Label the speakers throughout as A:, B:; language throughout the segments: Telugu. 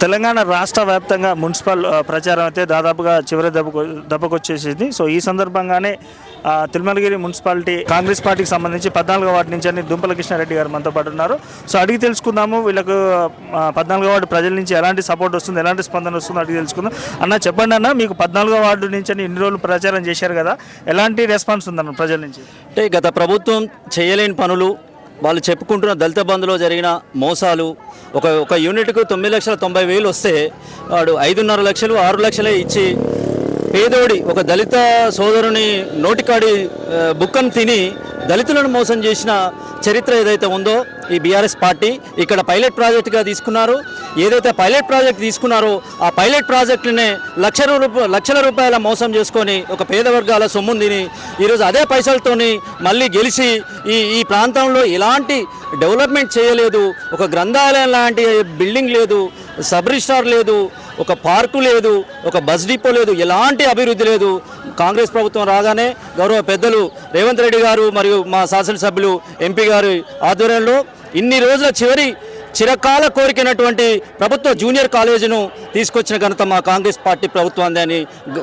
A: తెలంగాణ రాష్ట్ర వ్యాప్తంగా మున్సిపల్ ప్రచారం అయితే దాదాపుగా చివరి దెబ్బకొచ్చేసింది. సో ఈ సందర్భంగానే తిరుమలగిరి మున్సిపాలిటీ కాంగ్రెస్ పార్టీకి సంబంధించి 14వ వార్డు నుంచి అని దుంపల కృష్ణారెడ్డి గారు మనతో పాటు ఉన్నారు. సో అడిగి తెలుసుకుందాము వీళ్ళకు 14వ వార్డు ప్రజల నుంచి ఎలాంటి సపోర్ట్ వస్తుంది, ఎలాంటి స్పందన వస్తుందో అడిగి తెలుసుకుందాం. అన్న చెప్పండి అన్న, మీకు 14వ వార్డు నుంచి అని ఇన్ని రోజులు ప్రచారం చేశారు కదా, ఎలాంటి రెస్పాన్స్ ఉందన్న ప్రజల నుంచి?
B: అంటే గత ప్రభుత్వం చేయలేని పనులు, వాళ్ళు చెప్పుకుంటున్న దళిత బంధులో జరిగిన మోసాలు, ఒక యూనిట్కు 9,90,000 వస్తే వాడు 5.5 లక్షలు 6 లక్షలే ఇచ్చి పేదోడి ఒక దళిత సోదరుని నోటికాడి బుక్కను తిని దళితులను మోసం చేసిన చరిత్ర ఏదైతే ఉందో ఈ బీఆర్ఎస్ పార్టీ ఇక్కడ పైలట్ ప్రాజెక్టుగా తీసుకున్నారు. ఏదైతే పైలట్ ప్రాజెక్ట్ తీసుకున్నారో ఆ పైలట్ ప్రాజెక్టునే లక్షల రూపాయల మోసం చేసుకొని ఒక పేద వర్గాల సొమ్మును తిని ఈరోజు అదే పైసలతోని మళ్ళీ గెలిచి ఈ ప్రాంతంలో ఎలాంటి డెవలప్మెంట్ చేయలేదు. ఒక గ్రంథాలయం లాంటి బిల్డింగ్ లేదు, సబ్ రిజిస్టార్ లేదు, ఒక పార్కు లేదు, ఒక బస్ డిపో లేదు, ఎలాంటి అభివృద్ధి లేదు. కాంగ్రెస్ ప్రభుత్వం రాగానే గౌరవ పెద్దలు రేవంత్ రెడ్డి గారు మరియు మా శాసనసభ్యులు ఎంపీ గారి ఆధ్వర్యంలో ఇన్ని రోజుల చిరకాల కోరికైనటువంటి ప్రభుత్వ జూనియర్ కాలేజీను తీసుకొచ్చిన ఘనత మా కాంగ్రెస్ పార్టీ ప్రభుత్వాన్ని అని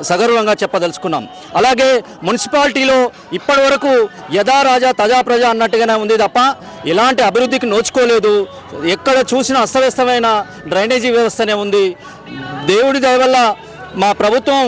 B: సగర్వంగా చెప్పదలుచుకున్నాం. అలాగే మున్సిపాలిటీలో ఇప్పటి వరకు యథా రాజా తజా ప్రజ అన్నట్టుగానే ఉంది తప్ప ఎలాంటి అభివృద్ధికి నోచుకోలేదు. ఎక్కడ చూసినా అస్తవ్యస్తమైన డ్రైనేజీ వ్యవస్థనే ఉంది. దేవుడి దయ వల్ల మా ప్రభుత్వం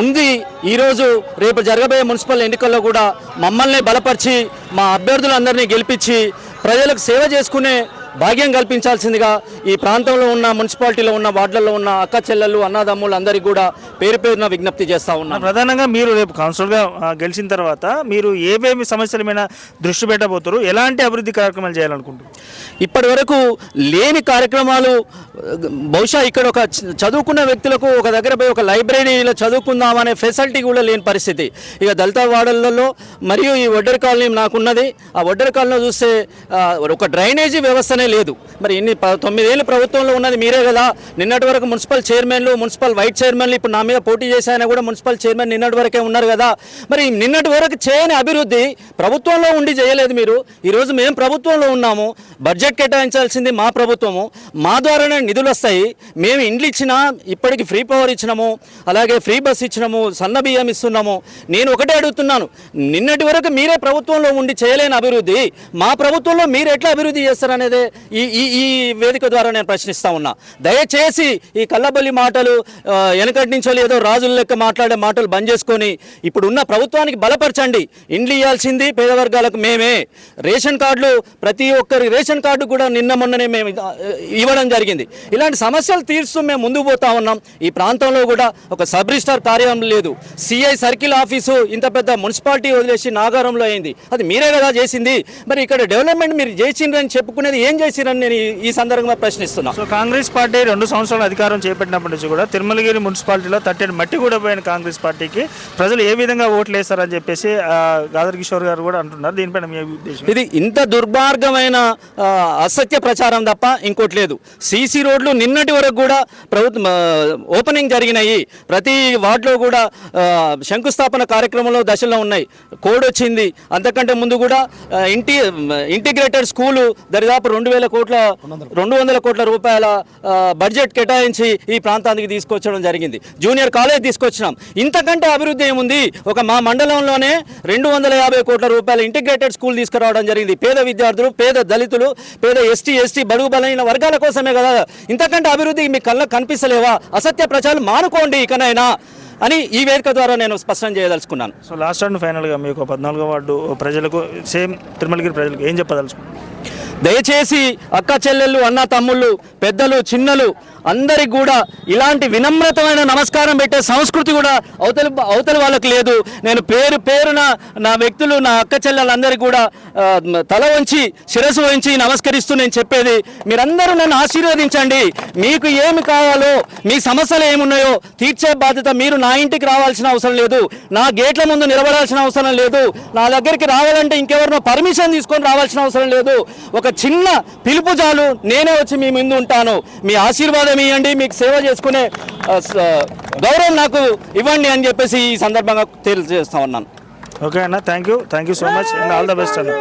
B: ఉంది. ఈరోజు రేపు జరగబోయే మున్సిపల్ ఎన్నికల్లో కూడా మమ్మల్ని బలపరిచి మా అభ్యర్థులందరినీ గెలిపించి ప్రజలకు సేవ చేసుకునే భాగ్యం కల్పించాల్సిందిగా ఈ ప్రాంతంలో ఉన్న మున్సిపాలిటీలో ఉన్న వార్డులలో ఉన్న అక్క చెల్లెళ్ళు అన్నదమ్ములు అందరికీ కూడా పేరు పేరున విజ్ఞప్తి చేస్తూ ఉన్నాం.
A: ప్రధానంగా మీరు రేపు కౌన్సిలర్గా గెలిచిన తర్వాత మీరు ఏమేమి సమస్యల మీద దృష్టి పెట్టబోతారు, ఎలాంటి అభివృద్ధి కార్యక్రమాలు చేయాలనుకుంటారు?
B: ఇప్పటి వరకు లేని కార్యక్రమాలు, బహుశా ఇక్కడ ఒక చదువుకున్న వ్యక్తులకు ఒక దగ్గర పోయి ఒక లైబ్రరీలో చదువుకుందామనే ఫెసిలిటీ కూడా లేని పరిస్థితి ఇక దళిత వార్డులలో. మరియు ఈ ఒడ్డరి కాలనీ నాకున్నది. ఆ ఒడ్డరి కాలనీలో చూస్తే ఒక డ్రైనేజీ వ్యవస్థనే లేదు. మరి ఇన్ని 9 ఏళ్ళు ప్రభుత్వంలో ఉన్నది మీరే కదా. నిన్నటి వరకు మున్సిపల్ చైర్మన్లు, మున్సిపల్ వైస్ చైర్మన్లు ఇప్పుడు నా మీద పోటీ చేశాయని కూడా మున్సిపల్ చైర్మన్ నిన్నటి వరకే ఉన్నారు కదా. మరి నిన్నటి వరకు చేయని అభివృద్ధి ప్రభుత్వంలో ఉండి చేయలేదు మీరు. ఈరోజు మేము ప్రభుత్వంలో ఉన్నాము, బడ్జెట్ కేటాయించాల్సింది మా ప్రభుత్వము, మా ద్వారానే నిధులు వస్తాయి. మేము ఇండ్లు ఇచ్చినా, ఇప్పటికి ఫ్రీ పవర్ ఇచ్చినాము, అలాగే ఫ్రీ బస్ ఇచ్చినాము, సన్న బియ్యం ఇస్తున్నాము. నేను ఒకటే అడుగుతున్నాను, నిన్నటి వరకు మీరే ప్రభుత్వంలో ఉండి చేయలేని అభివృద్ధి మా ప్రభుత్వంలో మీరు ఎట్లా అభివృద్ధి చేస్తారనేదే ఈ వేదిక ద్వారా నేను ప్రశ్నిస్తా ఉన్నా. దయచేసి ఈ కల్లబల్లి మాటలు, వెనకటి నుంచో ఏదో రాజుల లెక్క మాట్లాడే మాటలు బంద్ చేసుకొని ఇప్పుడు ఉన్న ప్రభుత్వానికి బలపరచండి. ఇండ్లు ఇవ్వాల్సింది పేద వర్గాలకు మేమే. రేషన్ కార్డులు ప్రతి ఒక్కరి రేషన్ కార్డు కూడా మొన్ననే మేము ఇవ్వడం జరిగింది. ఇలాంటి సమస్యలు తీర్చు మేము ముందుకు పోతా ఉన్నాం. ఈ ప్రాంతంలో కూడా ఒక సబ్ రిజిస్టార్ కార్యాలయం లేదు. సిఐ సర్కిల్ ఆఫీసు ఇంత పెద్ద మున్సిపాలిటీ వదిలేసి నాగారంలో అయింది. అది మీరే కదా చేసింది. మరి ఇక్కడ డెవలప్మెంట్ మీరు చేసిండ్రని చెప్పుకునేది ఏం చేసిరని నేను ఈ సందర్భంగా ప్రశ్నిస్తున్నా.
A: సో కాంగ్రెస్ పార్టీ 2 సంవత్సరాల అధికారం చేపట్టినప్పటి నుంచి కూడా తిరుమలగిరి మున్సిపాలిటీలో తట్టని మట్టి కూడా పోయిన కాంగ్రెస్ పార్టీకి ప్రజలు ఏ విధంగా ఓట్లు వేస్తారని చెప్పేసి గాదర్ కిషోర్ గారు కూడా అంటున్నారు. దీనిపైన మీ ఉద్దేశం?
B: ఇది ఇంత దుర్మార్గమైన అసత్య ప్రచారం తప్ప ఇంకోటి లేదు. సీసీ రోడ్లు నిన్నటి వరకు కూడా ప్రభుత్వం ఓపెనింగ్ జరిగినాయి. ప్రతి వార్డులో కూడా శంకుస్థాపన కార్యక్రమంలో దశలో ఉన్నాయి. కోడ్ వచ్చింది. అంతకంటే ముందు కూడా ఇంటిగ్రేటెడ్ స్కూలు దరిదాపు 200 కోట్ల రూపాయల బడ్జెట్ కేటాయించి ఈ ప్రాంతానికి తీసుకొచ్చడం జరిగింది. జూనియర్ కాలేజ్ తీసుకొచ్చినాం. ఇంతకంటే అభివృద్ధి ఏముంది? మా మండలంలోనే 250 కోట్ల రూపాయల ఇంటిగ్రేటెడ్ స్కూల్ తీసుకురావడం జరిగింది. పేద విద్యార్థులు, పేద దళితులు, పేద ఎస్టీ బడుగు బలైన వర్గాల కోసమే కదా. ఇంతకంటే అభివృద్ధి మీ కళ్ళకు కనిపిస్తలేవా? అసత్య ప్రచారం మానుకోండి ఇకనైనా అని ఈ వేదిక ద్వారా నేను స్పష్టం చేయదలుచుకున్నాను.
A: సో లాస్ట్ అండ్ ఫైనల్గా మీకు 14వ వార్డు ప్రజలకు, సేమ్ తిరుమలగిరి ప్రజలకు ఏం చెప్పదలుచుకున్నాను?
B: దయచేసి అక్క చెల్లెళ్ళు, అన్న తమ్ముళ్ళు, పెద్దలు, చిన్నలు అందరికి కూడా ఇలాంటి వినమ్రతమైన నమస్కారం పెట్టే సంస్కృతి కూడా అవతల వాళ్ళకి లేదు. నేను పేరున నా వ్యక్తులు, నా అక్క చెల్లెలందరికీ కూడా తల వంచి శిరస్సు వహించి నమస్కరిస్తూ నేను చెప్పేది, మీరందరూ నన్ను ఆశీర్వదించండి. మీకు ఏమి కావాలో, మీ సమస్యలు ఏమున్నాయో తీర్చే బాధ్యత మీరు. నా ఇంటికి రావాల్సిన అవసరం లేదు, నా గేట్ల ముందు నిలబడాల్సిన అవసరం లేదు, నా దగ్గరికి రావాలంటే ఇంకెవరినో పర్మిషన్ తీసుకొని రావాల్సిన అవసరం లేదు. ఒక చిన్న పిలుపు చాలు, నేనే వచ్చి మీ ముందు ఉంటాను. మీ ఆశీర్వాదం ఇవ్వండి, మీకు సేవ చేసుకునే గౌరవం నాకు ఇవ్వండి అని చెప్పేసి ఈ సందర్భంగా తెలియజేస్తా ఉన్నాను.
A: ఓకే అన్న, thank you so much and all the best అన్న.